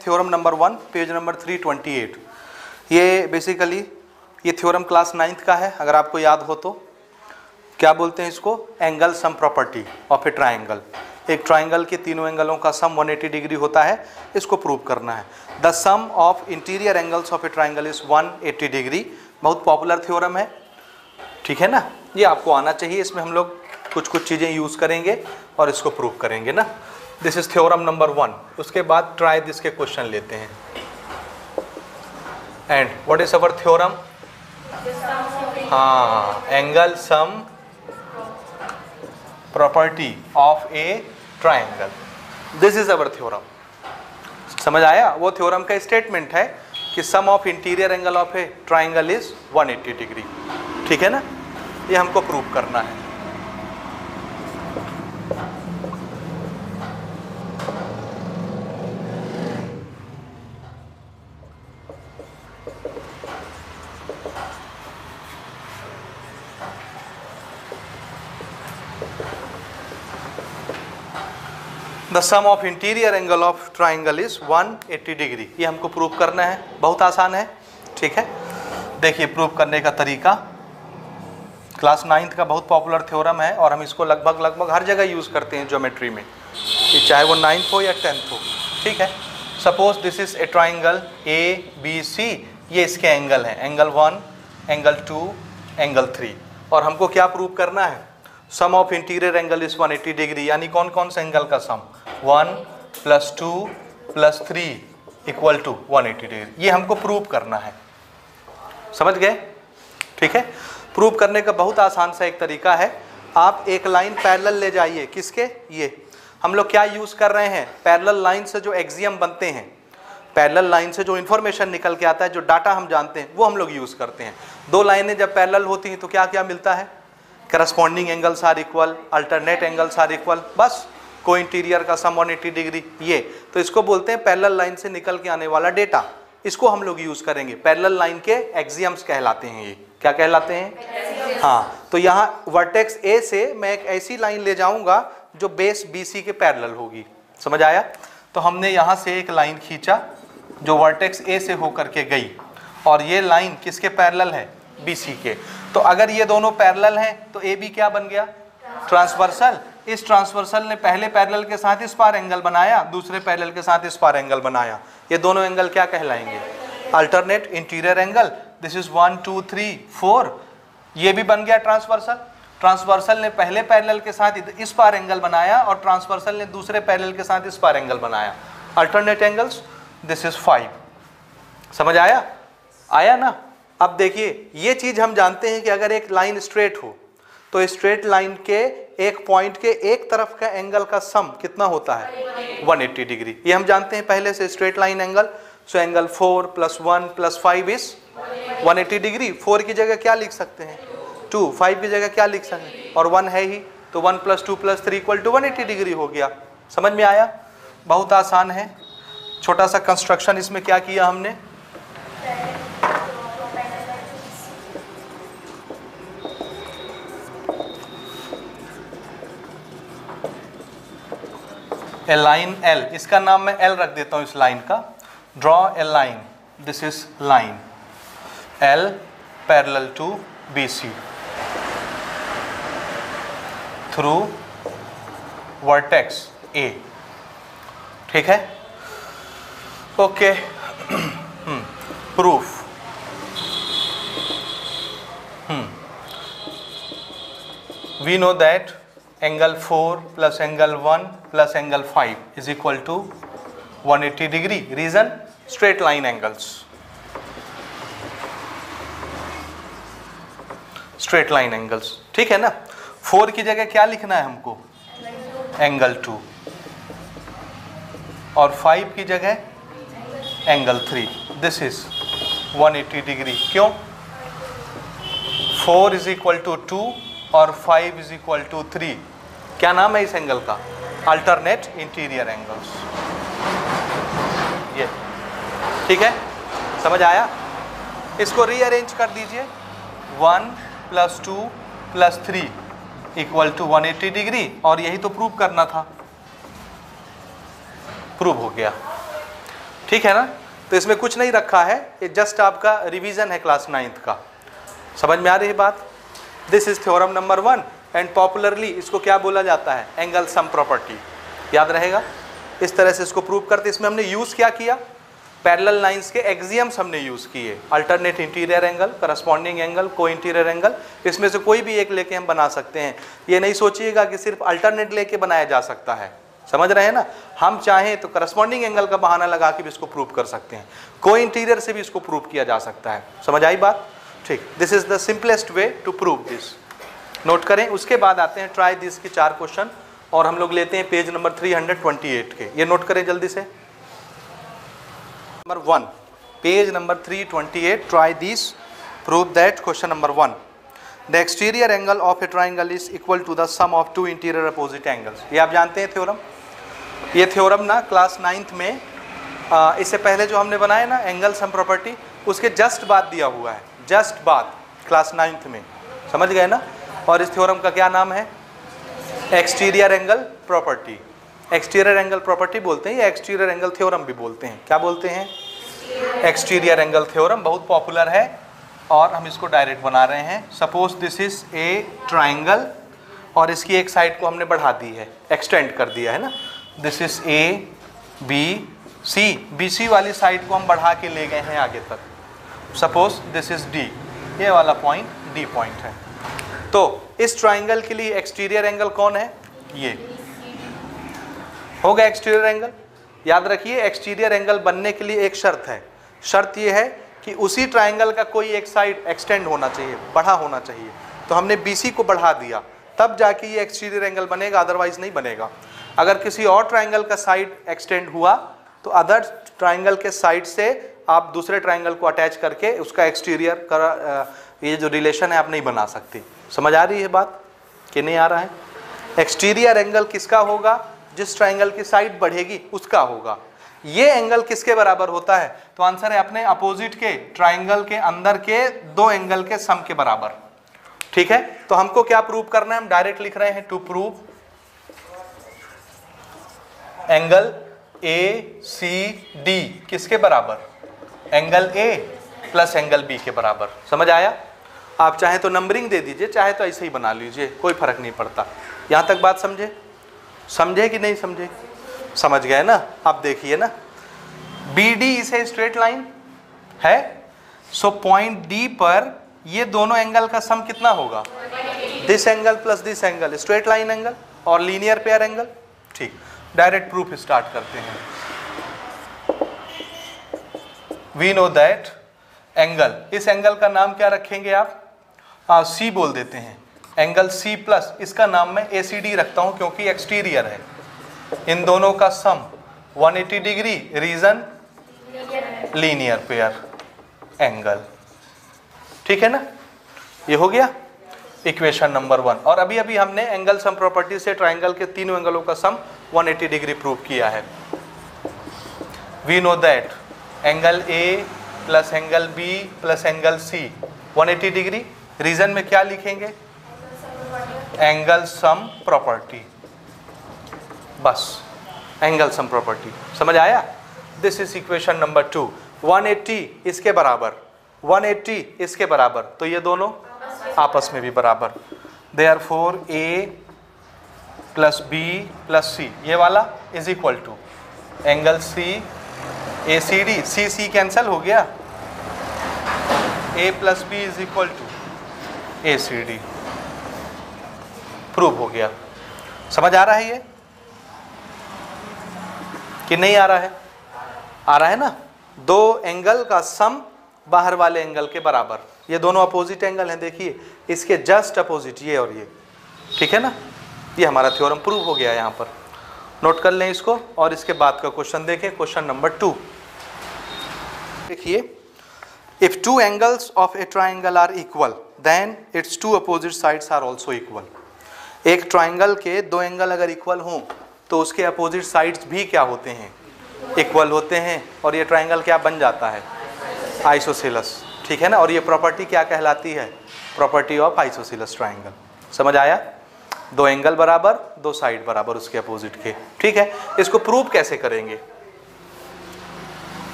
Theorem number 1, page number 328। ये basically ये theorem class 9th का है, अगर आपको याद हो तो। क्या बोलते हैं इसको? Angle sum property of a triangle. एक ट्राइंगल के तीनों एंगलों का सम 180 डिग्री होता है, इसको प्रूव करना है। The sum of interior angles of a triangle is 180 degree. बहुत पॉपुलर थ्योरम है, ठीक है ना। ये आपको आना चाहिए। इसमें हम लोग कुछ कुछ चीज़ें यूज़ करेंगे और इसको प्रूव करेंगे ना। This is theorem number 1। उसके बाद ट्राई दिस के क्वेश्चन लेते हैं। And what is our theorem? हाँ, angle sum property of a triangle. This is our theorem. समझ आया? वो थ्योरम का स्टेटमेंट है कि sum of interior angle of a triangle is 180 degree. ठीक है ना। ये हमको प्रूव करना है। The sum of interior angle of triangle is 180 degree. ये हमको प्रूव करना है। बहुत आसान है, ठीक है। देखिए प्रूव करने का तरीका। क्लास 9th का बहुत पॉपुलर थ्योरम है और हम इसको लगभग हर जगह यूज़ करते हैं ज्योमेट्री में, चाहे वो 9th हो या 10th हो। ठीक है। Suppose this is A triangle ABC। ये इसके एंगल हैं, एंगल 1, एंगल 2, एंगल 3। और हमको क्या प्रूव करना है? Sum of interior angle is 180 degree. यानी कौन कौन से एंगल का सम? 1 + 2 + 3 = 180 डिग्री। ये हमको प्रूव करना है। समझ गए? ठीक है। प्रूव करने का बहुत आसान सा एक तरीका है। आप एक लाइन पैरेलल ले जाइए। किसके? ये हम लोग क्या यूज़ कर रहे हैं? पैरेलल लाइन से जो एक्सियम बनते हैं, पैरेलल लाइन से जो इन्फॉर्मेशन निकल के आता है, जो डाटा हम जानते हैं, वो हम लोग यूज़ करते हैं। दो लाइनें जब पैरेलल होती हैं तो क्या क्या मिलता है? Corresponding angles are equal, alternate angles are equal. बस को इंटीरियर का सम 180 डिग्री। ये तो इसको बोलते हैं पैरेलल लाइन से निकल के आने वाला डेटा। इसको हम लोग यूज़ करेंगे। पैरेलल लाइन के एक्सियम्स कहलाते हैं। ये क्या कहलाते हैं? हाँ, तो यहाँ वर्टेक्स A से मैं एक ऐसी लाइन ले जाऊंगा जो बेस BC के पैरेलल होगी। समझ आया? तो हमने यहाँ से एक लाइन खींचा जो वर्टेक्स A से होकर के गई, और ये लाइन किसके पैरेलल है? BC के। तो अगर ये दोनों पैरेलल हैं तो AB क्या बन गया? ट्रांसवर्सल। इस ट्रांसवर्सल ने पहले पैरेलल के साथ इस पार एंगल बनाया, दूसरे पैरेलल के साथ इस पार एंगल बनाया। ये दोनों एंगल क्या कहलाएंगे? Alternate interior angle. This is 1 2 3 4। ये भी बन गया ट्रांसवर्सल। ट्रांसवर्सल ने पहले पैरेलल के साथ इस पार एंगल बनाया और ट्रांसवर्सल ने दूसरे पैरेलल के साथ इस पार एंगल बनाया। Alternate angles. This is 5। समझ आया? आया ना? अब देखिए, ये चीज हम जानते हैं कि अगर एक लाइन स्ट्रेट हो तो स्ट्रेट लाइन के एक पॉइंट के एक तरफ का एंगल का सम कितना होता है? 180 डिग्री। ये हम जानते हैं पहले से, straight line angle. So angle 4 + 1 + 5 is 180 degree. 4 की जगह क्या लिख सकते हैं? 2। 5 की जगह क्या लिख सकते हैं? और 1 है ही, तो 1 + 2 + 3 = 180 डिग्री हो गया। समझ में आया? बहुत आसान है। छोटा सा कंस्ट्रक्शन इसमें क्या किया हमने? ए लाइन L, इसका नाम मैं L रख देता हूं इस लाइन का। Draw a line. This is line L parallel to BC through vertex A। ठीक है। Okay. Proof. We know that angle 4 + angle 1 + angle 5 is equal to 180 degree. Reason? Straight line angles. Straight line angles. ठीक है ना। 4 की जगह क्या लिखना है हमको? एंगल 2। और 5 की जगह एंगल 3। This is 180 degree. क्यों? 4 = 2 और 5 = 3। क्या नाम है इस एंगल का? Alternate interior angles. ये ठीक है। समझ आया? इसको रीअरेंज कर दीजिए। 1 + 2 + 3 = 180 डिग्री। और यही तो प्रूव करना था। प्रूव हो गया। ठीक है ना। तो इसमें कुछ नहीं रखा है, ये जस्ट आपका रिवीजन है क्लास 9th का। समझ में आ रही है बात। This is theorem number 1 and popularly इसको क्या बोला जाता है, एंगल सम प्रॉपर्टी। याद रहेगा, इस तरह से इसको प्रूव करते। इसमें हमने यूज क्या किया, पैरेलल लाइंस के एक्सियम्स हमने यूज किए, alternate interior angle, corresponding angle, को इंटीरियर एंगल। इसमें से कोई भी एक लेके हम बना सकते हैं। ये नहीं सोचिएगा कि सिर्फ अल्टरनेट लेके बनाया जा सकता है, समझ रहे हैं ना। हम चाहें तो करस्पॉन्डिंग एंगल का बहाना लगा के भी इसको प्रूव कर सकते हैं, को इंटीरियर से भी इसको प्रूव किया जा सकता है। समझ आई बात, ठीक। This is the simplest way to prove this. Note करें। उसके बाद आते हैं ट्राई दिस के 4 क्वेश्चन, और हम लोग लेते हैं पेज नंबर 328 के। ये नोट करें जल्दी से। Number 1, page number 328, try this, prove that. Question number 1, the exterior angle of a triangle is equal to the sum of 2 interior opposite angles. ये आप जानते हैं थ्योरम। ये थ्योरम ना क्लास 9th में इससे पहले जो हमने बनाया ना एंगल सम प्रॉपर्टी, उसके जस्ट बाद दिया हुआ है, जस्ट बाद क्लास 9th में। समझ गए ना। और इस थ्योरम का क्या नाम है, exterior angle property. Exterior angle property बोलते हैं या एक्सटीरियर एंगल थ्योरम भी बोलते हैं। क्या बोलते हैं, एक्सटीरियर एंगल थ्योरम। बहुत पॉपुलर है और हम इसको डायरेक्ट बना रहे हैं। Suppose this is A triangle और इसकी एक साइड को हमने बढ़ा दी है, एक्सटेंड कर दिया है ना। This is A B C, B C वाली साइड को हम बढ़ा के ले गए हैं आगे तक। सपोज दिस इज डी, ये वाला पॉइंट डी पॉइंट है। तो इस ट्राइंगल के लिए एक्सटीरियर एंगल कौन है, ये होगा एक्सटीरियर एंगल। याद रखिए, एक्सटीरियर एंगल बनने के लिए एक शर्त है। शर्त ये है कि उसी ट्राइंगल का कोई एक साइड एक्सटेंड होना चाहिए, बढ़ा होना चाहिए। तो हमने BC को बढ़ा दिया, तब जाके ये एक्सटीरियर एंगल बनेगा, अदरवाइज नहीं बनेगा। अगर किसी और ट्राइंगल का साइड एक्सटेंड हुआ तो अदर ट्राइंगल के साइड से आप दूसरे ट्राइंगल को अटैच करके उसका एक्सटीरियर का ये जो रिलेशन है आप नहीं बना सकते। समझ आ रही है बात कि नहीं आ रहा है। एक्सटीरियर एंगल किसका होगा, जिस ट्राइंगल की साइड बढ़ेगी उसका होगा। ये एंगल किसके बराबर होता है, तो आंसर है अपने अपोजिट के ट्राइंगल के अंदर के 2 एंगल के सम के बराबर। ठीक है। तो हमको क्या प्रूव करना है, हम डायरेक्ट लिख रहे हैं टू प्रूव एंगल ACD किसके बराबर, angle A plus angle B के बराबर। समझ आया। आप चाहे तो नंबरिंग दे दीजिए, चाहे तो ऐसे ही बना लीजिए, कोई फर्क नहीं पड़ता। यहां तक बात समझे, समझे कि नहीं समझे, समझ गए ना। आप देखिए ना, BD इसे स्ट्रेट लाइन है, सो पॉइंट D पर ये दोनों एंगल का सम कितना होगा, this angle plus this angle, straight line angle और लीनियर पेयर एंगल। ठीक, डायरेक्ट प्रूफ स्टार्ट करते हैं। वी नो दैट एंगल, इस एंगल का नाम क्या रखेंगे आप, C बोल देते हैं। एंगल C प्लस, इसका नाम मैं ACD रखता हूं क्योंकि एक्सटीरियर है। इन दोनों का sum 180 degree, reason linear pair angle. ठीक है ना, ये हो गया इक्वेशन नंबर 1। और अभी अभी हमने एंगल सम प्रॉपर्टी से ट्राइंगल के तीनों एंगलों का सम 180 डिग्री प्रूव किया है। We know that angle A plus angle B plus angle C 180 degree. Reason में क्या लिखेंगे, एंगल सम प्रॉपर्टी, बस एंगल सम प्रॉपर्टी। समझ आया। This is equation number 2। 180 इसके बराबर, 180 इसके बराबर, तो ये दोनों आपस में भी बराबर। Therefore A plus B plus C, ये वाला is equal to angle C ACD। C cancel हो गया, A plus B is equal to ACD। Prove हो गया। समझ आ रहा है ये कि नहीं आ रहा है, आ रहा है ना। 2 एंगल का सम बाहर वाले एंगल के बराबर, ये दोनों अपोजिट एंगल हैं, देखिए इसके जस्ट अपोजिट, ये और ये। ठीक है ना, ये हमारा थ्योरम प्रूव हो गया। यहाँ पर नोट कर लें इसको और इसके बाद का क्वेश्चन देखें, क्वेश्चन नंबर 2। देखिए, if 2 angles of a triangle are equal then its 2 opposite sides are also equal. एक ट्राइंगल के 2 एंगल अगर इक्वल हों तो उसके अपोजिट साइड्स भी क्या होते हैं, इक्वल होते हैं, और ये ट्राइंगल क्या बन जाता है, आइसोसेलेस। ठीक है ना। और ये प्रॉपर्टी क्या कहलाती है, प्रॉपर्टी ऑफ आइसोसेलेस ट्राइंगल। समझ आया। 2 एंगल बराबर, 2 साइड बराबर उसके अपोजिट के। ठीक है। इसको प्रूव कैसे करेंगे,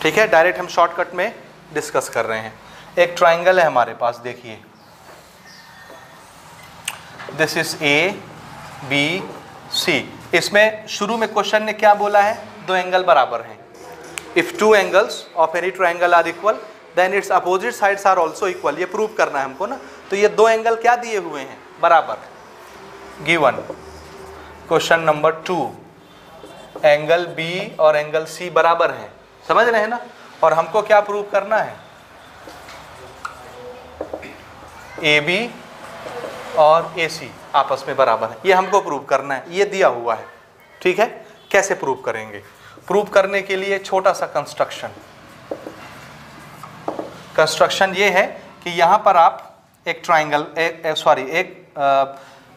ठीक है, डायरेक्ट हम शॉर्टकट में डिस्कस कर रहे हैं। एक ट्राइंगल है हमारे पास, देखिए this is A B C. इसमें शुरू में क्वेश्चन ने क्या बोला है, दो एंगल बराबर हैं। If two angles of any triangle are equal then its opposite sides are also equal. ये प्रूव करना है हमको ना। तो ये दो एंगल क्या दिए हुए हैं, बराबर, given. Question number 2, angle B और एंगल सी बराबर हैं, समझ रहे हैं ना। और हमको क्या प्रूव करना है, ए बी और ए सी आपस में बराबर है, ये हमको प्रूव करना है। ये दिया हुआ है, ठीक है। कैसे प्रूव करेंगे, प्रूव करने के लिए छोटा सा कंस्ट्रक्शन ये है कि यहाँ पर आप एक ट्राइंगल एक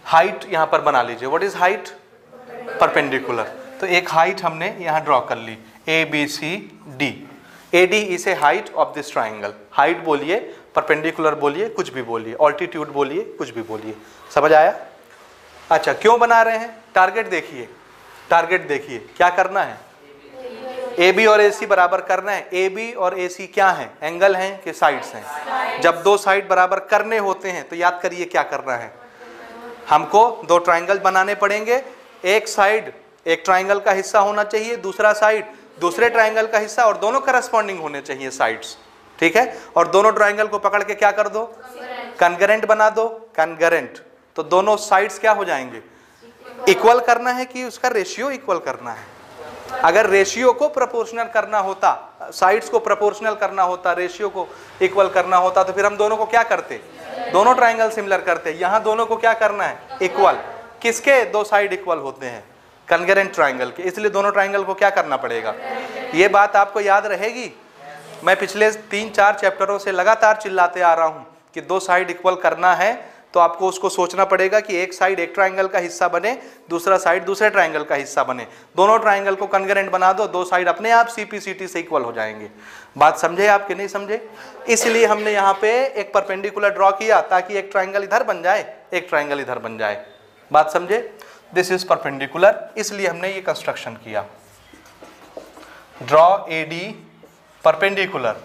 हाइट यहाँ पर बना लीजिए। What is height, perpendicular. तो एक हाइट हमने यहाँ ड्रॉ कर ली, A B C D. A D is a height of this triangle. Height बोलिए, परपेंडिकुलर बोलिए, कुछ भी बोलिए, ऑल्टीट्यूड बोलिए, कुछ भी बोलिए, समझ आया। अच्छा, क्यों बना रहे हैं, टारगेट देखिए, टारगेट देखिए क्या करना है, ए बी और ए सी बराबर करना है। ए बी और ए सी क्या है, एंगल हैं कि साइड्स हैं। जब दो साइड बराबर करने होते हैं तो याद करिए क्या करना है, हमको दो ट्राइंगल बनाने पड़ेंगे। एक साइड एक ट्राइंगल का हिस्सा होना चाहिए, दूसरा साइड दूसरे ट्राइंगल का हिस्सा, और दोनों करस्पॉन्डिंग होने चाहिए साइड्स, ठीक है। और दोनों ट्राइंगल को पकड़ के क्या कर दो, कनगरेंट बना दो, कनगरेंट। तो दोनों साइड्स क्या हो जाएंगे, इक्वल करना है कि उसका रेशियो इक्वल करना है। अगर रेशियो को प्रोपोर्शनल करना होता, साइड्स को प्रोपोर्शनल करना होता, रेशियो को इक्वल करना होता, तो फिर हम दोनों को क्या करते, दोनों ट्राइंगल सिमिलर करते। यहाँ दोनों को क्या करना है, इक्वल। किसके, दो साइड इक्वल होते हैं, कनगरेंट ट्राइंगल के, इसलिए दोनों ट्राइंगल को क्या करना पड़ेगा। ये बात आपको याद रहेगी। मैं पिछले 3-4 चैप्टरों से लगातार चिल्लाते आ रहा हूँ कि दो साइड इक्वल करना है तो आपको उसको सोचना पड़ेगा कि एक साइड एक ट्राइंगल का हिस्सा बने, दूसरा साइड दूसरे ट्राइंगल का हिस्सा बने। दोनों ट्राइंगल को कनगरेंट बना दो, दो साइड अपने आप सीपीसीटी से इक्वल हो जाएंगे। बात समझे आप कि नहीं समझे। इसलिए हमने यहाँ पे एक परपेंडिकुलर ड्रॉ किया ताकि एक ट्राइंगल इधर बन जाए, एक ट्राइंगल इधर बन जाए। बात समझे, दिस इज परपेंडिकुलर, इसलिए हमने ये कंस्ट्रक्शन किया। Draw A D perpendicular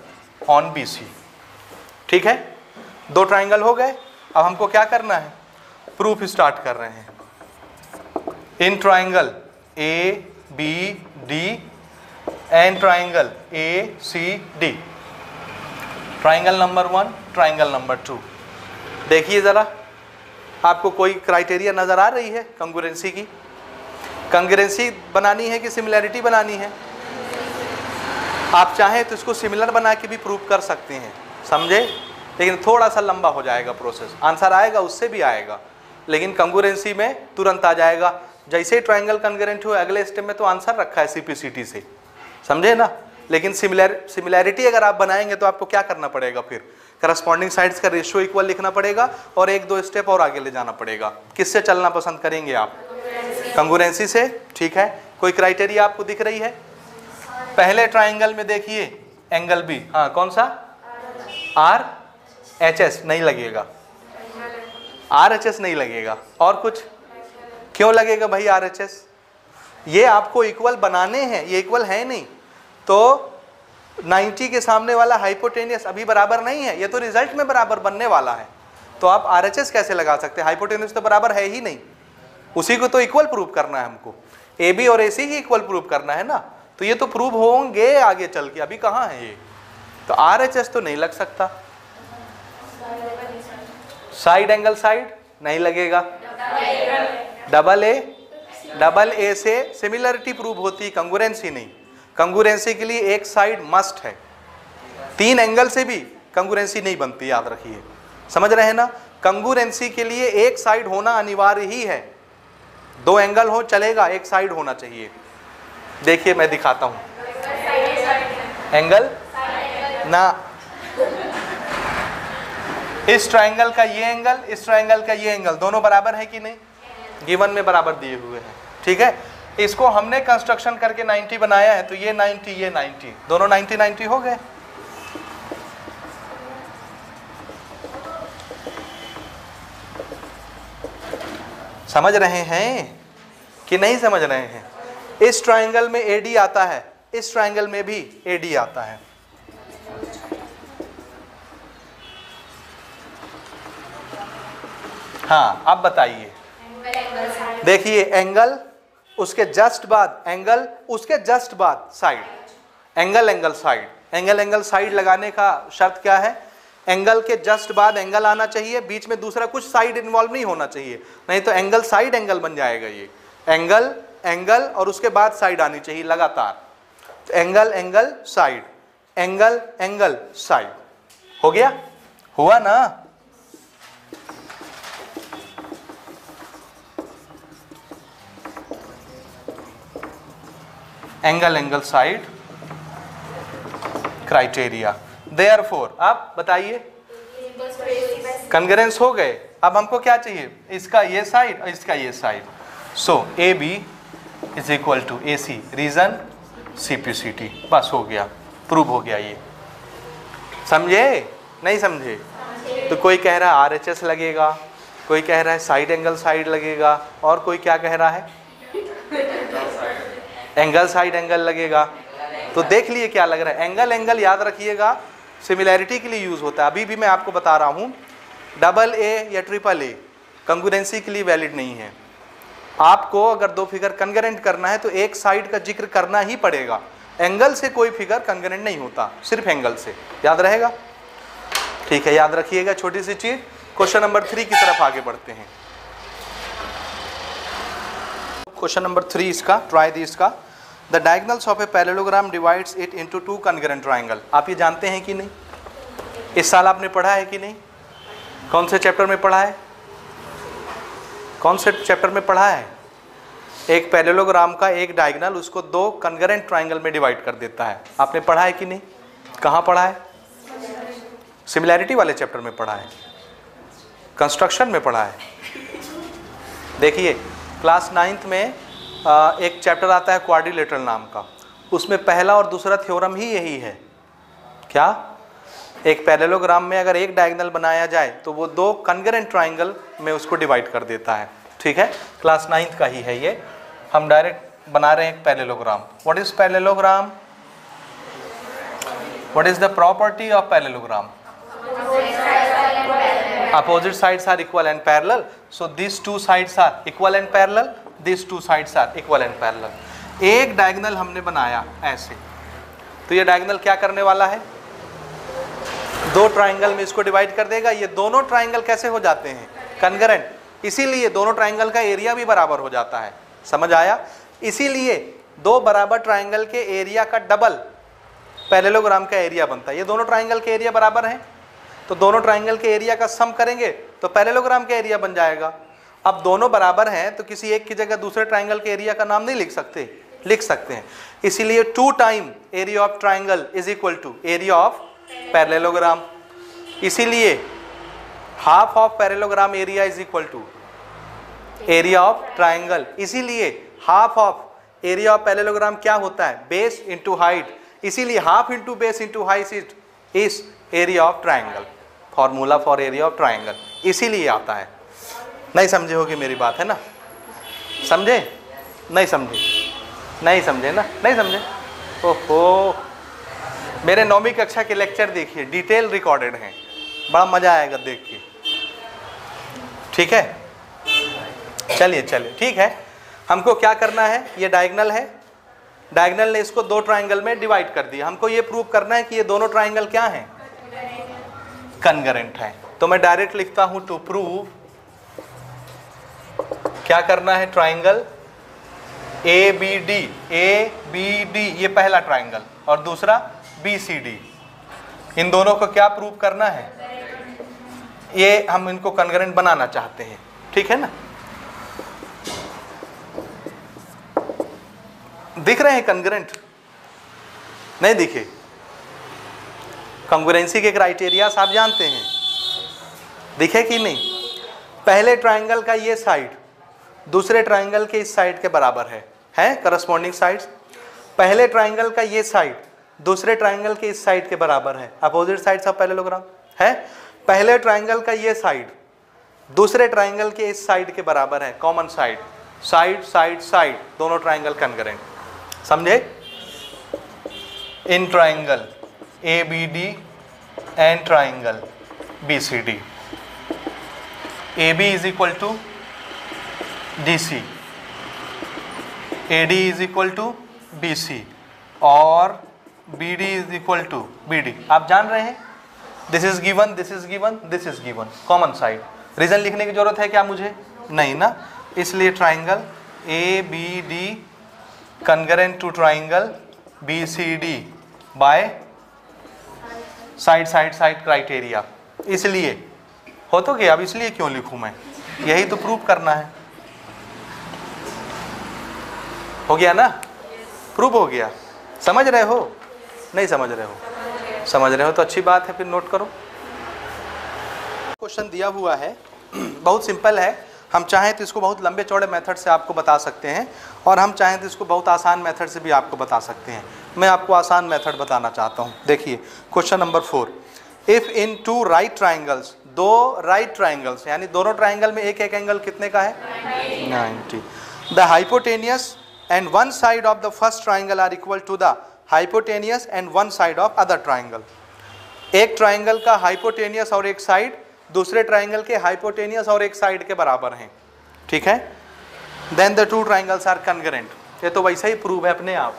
on B C, ठीक है। दो ट्राइंगल हो गए। अब हमको क्या करना है, प्रूफ स्टार्ट कर रहे हैं। In triangle A B D and triangle A C D, triangle number 1, triangle number 2। देखिए जरा, आपको कोई क्राइटेरिया नजर आ रही है कंग्रुएंसी की। कंग्रुएंसी बनानी है कि सिमिलैरिटी बनानी है। आप चाहें तो इसको सिमिलर बना के भी प्रूव कर सकते हैं, समझे, लेकिन थोड़ा सा लंबा हो जाएगा प्रोसेस। आंसर आएगा उससे भी आएगा, लेकिन कंग्रुएंसी में तुरंत आ जाएगा। जैसे ट्राइंगल कंग्रुएंट हुए अगले स्टेप में तो आंसर रखा है सीपीसीटी से, समझे ना। लेकिन सिमिलैरिटी अगर आप बनाएंगे तो आपको क्या करना पड़ेगा, फिर करस्पॉन्डिंग साइड्स का रेशियो इक्वल लिखना पड़ेगा और 1-2 स्टेप और आगे ले जाना पड़ेगा। किससे चलना पसंद करेंगे आप, कंग्रुएंसी से, ठीक है। कोई क्राइटेरिया आपको दिख रही है। पहले ट्राइंगल में देखिए एंगल बी, हाँ कौन सा, आर एच एस नहीं लगेगा, आर एच एस नहीं लगेगा। और कुछ, क्यों लगेगा भाई आर एच एस, ये आपको इक्वल बनाने हैं, ये इक्वल है नहीं। तो 90 के सामने वाला हाइपोटेनियस अभी बराबर नहीं है, ये तो रिजल्ट में बराबर बनने वाला है। तो आप आर एच एस कैसे लगा सकते हैं, हाइपोटेनियस तो बराबर है ही नहीं, उसी को तो इक्वल प्रूव करना है हमको। ए बी और ए सी ही इक्वल प्रूव करना है ना, तो ये तो प्रूव होंगे आगे चल के, अभी कहाँ है ये। तो आर एच एस तो नहीं लग सकता। साइड एंगल साइड नहीं लगेगा। डबल ए से सिमिलरिटी प्रूव होती, कंग्रुएंसी नहीं। कंग्रुएंसी के लिए एक साइड मस्ट है, 3 एंगल से भी कंग्रुएंसी नहीं बनती, याद रखिए, समझ रहे हैं ना। कंग्रुएंसी के लिए एक साइड होना अनिवार्य ही है। 2 एंगल हो चलेगा, एक साइड होना चाहिए। देखिए मैं दिखाता हूं, एंगल ना, इस ट्राइंगल का ये एंगल, इस ट्राइंगल का ये एंगल, दोनों बराबर है कि नहीं, गिवन में बराबर दिए हुए हैं, ठीक है। इसको हमने कंस्ट्रक्शन करके 90 बनाया है, तो ये 90 ये 90, दोनों 90-90 हो गए। समझ रहे हैं कि नहीं समझ रहे हैं। इस ट्राइंगल में AD आता है, इस ट्राइंगल में भी AD आता है। हाँ, अब बताइए, देखिए एंगल, उसके जस्ट बाद एंगल, उसके जस्ट बाद side, angle angle side. Angle angle side लगाने का शर्त क्या है? एंगल के जस्ट बाद एंगल आना चाहिए, बीच में दूसरा कुछ साइड इन्वॉल्व नहीं होना चाहिए, नहीं तो एंगल साइड एंगल बन जाएगा। ये एंगल एंगल और उसके बाद साइड आनी चाहिए लगातार। तो angle angle side, angle angle side, हो गया? हुआ ना? Angle angle side criteria. Therefore, अब बताइए, कन्ग्रेंस हो गए। अब हमको क्या चाहिए? इसका ये साइड और इसका ये side. So AB is equal to AC, reason CPCT। बस हो गया, प्रूव हो गया। ये समझे? नहीं समझे? तो कोई कह रहा है RHS लगेगा, कोई कह रहा है साइड एंगल साइड लगेगा, और कोई क्या कह रहा है? एंगल साइड एंगल लगेगा। तो देख लिए क्या लग रहा है। एंगल एंगल याद रखिएगा, सिमिलैरिटी के लिए यूज होता है। अभी भी मैं आपको बता रहा हूँ, AA या AAA कंग्रुएंसी के लिए वैलिड नहीं है। आपको अगर दो फिगर कंग्रेंट करना है तो एक साइड का जिक्र करना ही पड़ेगा। एंगल से कोई फिगर कंग्रेंट नहीं होता, सिर्फ एंगल से। याद रहेगा? ठीक है, याद रखिएगा छोटी सी चीज। क्वेश्चन नंबर 3 की तरफ आगे बढ़ते हैं। क्वेश्चन नंबर 3 इसका, ट्राई दी इसका। The diagonals of a parallelogram divides it into 2 congruent triangle. आप ये जानते हैं कि नहीं? इस साल आपने पढ़ा है कि नहीं? कौन से चैप्टर में पढ़ा है? कौन से चैप्टर में पढ़ा है? एक पैरेललोग्राम का एक डायगोनल उसको 2 कॉन्ग्रुएंट ट्रायंगल में डिवाइड कर देता है। आपने पढ़ा है कि नहीं? कहाँ पढ़ा है? सिमिलैरिटी वाले चैप्टर में पढ़ा है, कंस्ट्रक्शन में पढ़ा है। देखिए क्लास 9th में एक चैप्टर आता है क्वाड्रिलेटरल नाम का, उसमें पहला और दूसरा थ्योरम ही यही है। क्या? एक पैरेललोग्राम में अगर एक डायगोनल बनाया जाए तो वो 2 कॉन्ग्रुएंट ट्रायंगल में उसको डिवाइड कर देता है। ठीक है, क्लास 9th का ही है ये। हम डायरेक्ट बना रहे हैं एक parallelogram. What is parallelogram? What is the property of parallelogram? Opposite sides are equal and parallel, so these two sides are equal and parallel, these two sides are equal and parallel. एक diagonal हमने बनाया ऐसे, तो ये diagonal क्या करने वाला है? 2 ट्रायंगल में इसको डिवाइड कर देगा। ये दोनों ट्रायंगल कैसे हो जाते हैं? कॉन्ग्रुएंट। इसीलिए दोनों ट्रायंगल का एरिया भी बराबर हो जाता है। समझ आया? इसीलिए 2 बराबर ट्रायंगल के एरिया का डबल पैरेललोग्राम का एरिया बनता है। ये दोनों ट्रायंगल के एरिया बराबर हैं, तो दोनों ट्रायंगल के एरिया का सम करेंगे तो पैरेललोग्राम का एरिया बन जाएगा। अब दोनों बराबर हैं तो किसी एक की जगह दूसरे ट्रायंगल के एरिया का नाम नहीं लिख सकते? लिख सकते हैं। इसीलिए 2 time area of triangle is equal to area of parallelogram. इसीलिए half of parallelogram area is equal to area of triangle. इसीलिए half of area of parallelogram क्या होता है? Base into height. इसीलिए half into base into height is area of triangle. Formula for area of triangle इसीलिए आता है। नहीं समझे होगी मेरी बात, है ना? समझे? नहीं समझे? नहीं समझे ना? नहीं समझे? ओहो, मेरे 9वीं कक्षा के लेक्चर देखिए, डिटेल रिकॉर्डेड हैं, बड़ा मजा आएगा देख के। ठीक है, चलिए चलिए ठीक है। हमको क्या करना है? ये डायगोनल है, डायगोनल ने इसको 2 ट्रायंगल में डिवाइड कर दिया। हमको ये प्रूव करना है कि ये दोनों ट्रायंगल क्या हैं? कॉन्ग्रुएंट है। तो मैं डायरेक्ट लिखता हूं टू प्रूव। क्या करना है? ट्रायंगल ABD, ABD ये पहला ट्रायंगल और दूसरा BCD, इन दोनों को क्या प्रूव करना है? ये हम इनको कॉन्ग्रुएंट बनाना चाहते हैं। ठीक है ना? दिख रहे हैं कॉन्ग्रुएंट? नहीं दिखे? कॉन्ग्रुएंसी के क्राइटेरिया आप जानते हैं, दिखे कि नहीं? पहले ट्रायंगल का ये साइड दूसरे ट्रायंगल के इस साइड के बराबर है करस्पॉन्डिंग साइड्स। पहले ट्रायंगल का ये साइड दूसरे ट्रायंगल के इस साइड के बराबर है, अपोजिट साइड्स ऑफ पैरेललोग्राम है। पहले ट्रायंगल का ये साइड दूसरे ट्रायंगल के इस साइड के बराबर है, common side, side side side, दोनों ट्रायंगल कॉन्ग्रुएंट। समझे? in triangle ABD and triangle BCD. AB is equal to DC, AD is equal to BC और BD is equal to BD. आप जान रहे हैं, this is given, this is given, this is given, common side. Reason लिखने की जरूरत है क्या मुझे? नहीं ना. इसलिए triangle ABD congruent to triangle BCD by side side side criteria. इसलिए हो तो गया. अब इसलिए क्यों लिखूं मैं? यही तो प्रूव करना है. हो गया ना? प्रूव हो गया. समझ रहे हो? नहीं समझ रहे हो? समझ रहे हो तो अच्छी बात है, फिर नोट करो. क्वेश्चन दिया हुआ है, बहुत सिंपल है. हम चाहें तो इसको बहुत लंबे चौड़े मेथड से आपको बता सकते हैं और हम चाहें तो इसको बहुत आसान मेथड से भी आपको बता सकते हैं. मैं आपको आसान मेथड बताना चाहता हूँ. देखिए question number 4. If in two right triangles, दो राइट ट्राइंगल्स यानी दोनों ट्राइंगल में एक एक एंगल कितने का है? 90. The hypotenuse and one side of the first triangle are equal to the hypotenuse and one side of other triangle. एक ट्राइंगल का हाइपोटेनियस और एक साइड दूसरे ट्राइंगल के हाइपोटेनियस और एक साइड के बराबर हैं. ठीक है. Then the two triangles are congruent. ये तो वैसा ही प्रूव है अपने आप.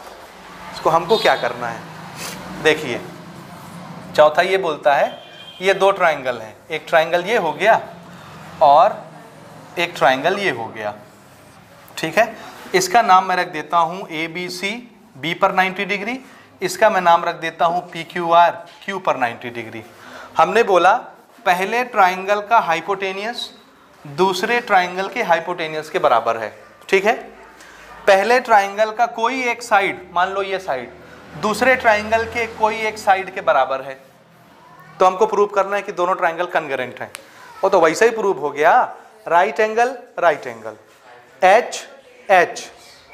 इसको हमको क्या करना है? देखिए चौथा ये बोलता है ये दो ट्राइंगल हैं, एक ट्राइंगल ये हो गया और एक ट्राइंगल ये हो गया. ठीक है. इसका नाम मैं रख देता हूँ ABC, B पर 90 डिग्री. इसका मैं नाम रख देता हूँ PQR, Q पर 90 डिग्री. हमने बोला पहले ट्राइंगल का हाइपोटेनियस दूसरे ट्राइंगल के हाइपोटेनियस के बराबर है. ठीक है. पहले ट्राइंगल का कोई एक साइड, मान लो ये साइड, दूसरे ट्राइंगल के कोई एक साइड के बराबर है. तो हमको प्रूव करना है कि दोनों ट्राइंगल कन्ग्रेंट हैं. वो तो वैसे ही प्रूव हो गया. Right angle right angle, H H,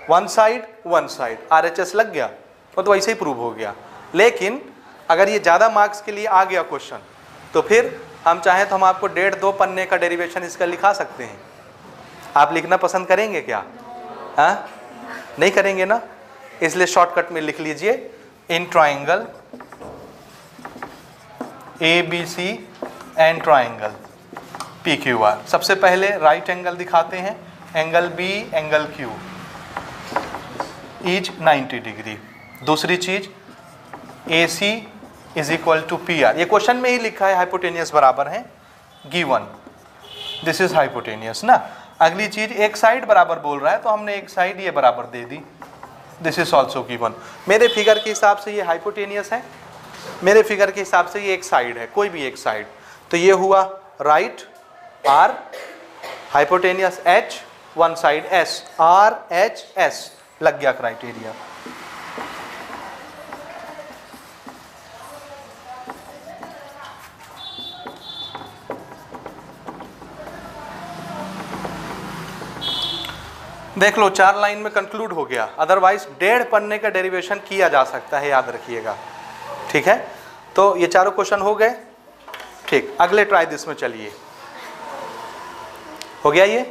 one side RHS लग गया. वो तो वैसे ही प्रूव हो गया. लेकिन अगर ये ज़्यादा मार्क्स के लिए आ गया क्वेश्चन तो फिर हम चाहें तो हम आपको 1.5-2 पन्ने का डेरिवेशन इसका लिखा सकते हैं. आप लिखना पसंद करेंगे क्या? हाँ नहीं करेंगे ना. इसलिए शॉर्टकट में लिख लीजिए in triangle ABC and triangle PQR. सबसे पहले राइट एंगल दिखाते हैं. Angle B angle Q is 90 degree. दूसरी चीज AC is equal to PR. ये क्वेश्चन में ही लिखा है हाइपोटेनियस बराबर है गिवन. दिस इज हाइपोटेनियस ना. अगली चीज एक साइड बराबर बोल रहा है तो हमने एक साइड ये बराबर दे दी. This is also given. मेरे फिगर के हिसाब से ये हाइपोटेनियस है, मेरे फिगर के हिसाब से ये एक साइड है, कोई भी एक साइड. तो ये हुआ right R, hypotenuse H, one side S, RHS लग गया क्राइटेरिया. देख लो 4 लाइन में कंक्लूड हो गया. अदरवाइज 1.5 पन्ने का डेरिवेशन किया जा सकता है, याद रखिएगा. ठीक है. तो ये चारों क्वेश्चन हो गए. ठीक. अगले ट्राई दिस में चलिए. हो गया ये.